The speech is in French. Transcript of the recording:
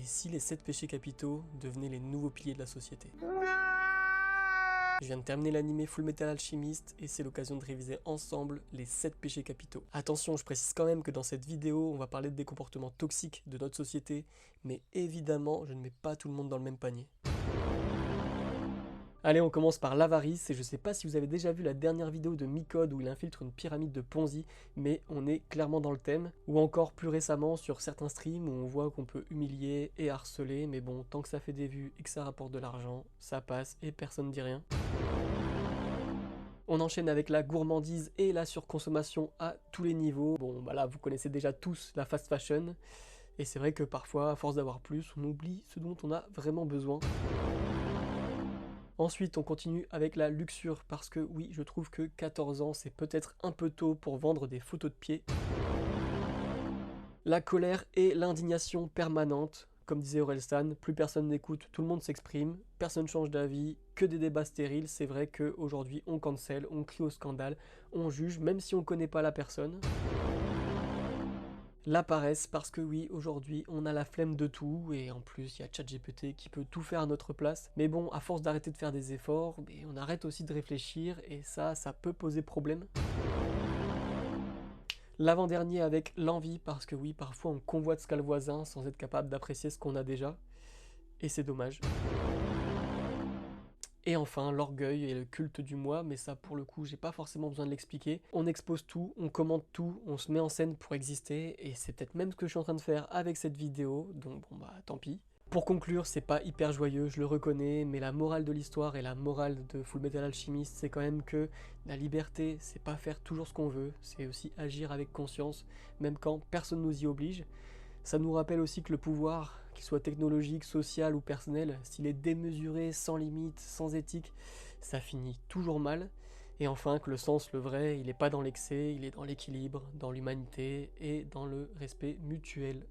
Et si les 7 péchés capitaux devenaient les nouveaux piliers de la société? Je viens de terminer l'animé Fullmetal Alchemist et c'est l'occasion de réviser ensemble les 7 péchés capitaux. Attention, je précise quand même que dans cette vidéo, on va parler des comportements toxiques de notre société, mais évidemment, je ne mets pas tout le monde dans le même panier. Allez, on commence par l'avarice, et je sais pas si vous avez déjà vu la dernière vidéo de Micode où il infiltre une pyramide de Ponzi, mais on est clairement dans le thème. Ou encore plus récemment sur certains streams où on voit qu'on peut humilier et harceler, mais bon, tant que ça fait des vues et que ça rapporte de l'argent, ça passe et personne dit rien. On enchaîne avec la gourmandise et la surconsommation à tous les niveaux. Bon, bah là, vous connaissez déjà tous la fast fashion, et c'est vrai que parfois, à force d'avoir plus, on oublie ce dont on a vraiment besoin. Ensuite, on continue avec la luxure, parce que oui, je trouve que 14 ans, c'est peut-être un peu tôt pour vendre des photos de pieds. La colère et l'indignation permanente. Comme disait Orelsan, plus personne n'écoute, tout le monde s'exprime, personne change d'avis, que des débats stériles. C'est vrai qu'aujourd'hui, on cancel, on crie au scandale, on juge, même si on ne connaît pas la personne. La paresse, parce que oui, aujourd'hui, on a la flemme de tout, et en plus, il y a ChatGPT qui peut tout faire à notre place. Mais bon, à force d'arrêter de faire des efforts, on arrête aussi de réfléchir, et ça peut poser problème. L'avant-dernier avec l'envie, parce que oui, parfois on convoite ce qu'a le voisin sans être capable d'apprécier ce qu'on a déjà, et c'est dommage. Et enfin, l'orgueil et le culte du moi, mais ça pour le coup, j'ai pas forcément besoin de l'expliquer. On expose tout, on commente tout, on se met en scène pour exister, et c'est peut-être même ce que je suis en train de faire avec cette vidéo, donc bon bah tant pis. Pour conclure, c'est pas hyper joyeux, je le reconnais, mais la morale de l'histoire et la morale de Fullmetal Alchemist, c'est quand même que la liberté, c'est pas faire toujours ce qu'on veut, c'est aussi agir avec conscience, même quand personne nous y oblige. Ça nous rappelle aussi que le pouvoir, qu'il soit technologique, social ou personnel, s'il est démesuré, sans limite, sans éthique, ça finit toujours mal. Et enfin, que le sens, le vrai, il n'est pas dans l'excès, il est dans l'équilibre, dans l'humanité et dans le respect mutuel.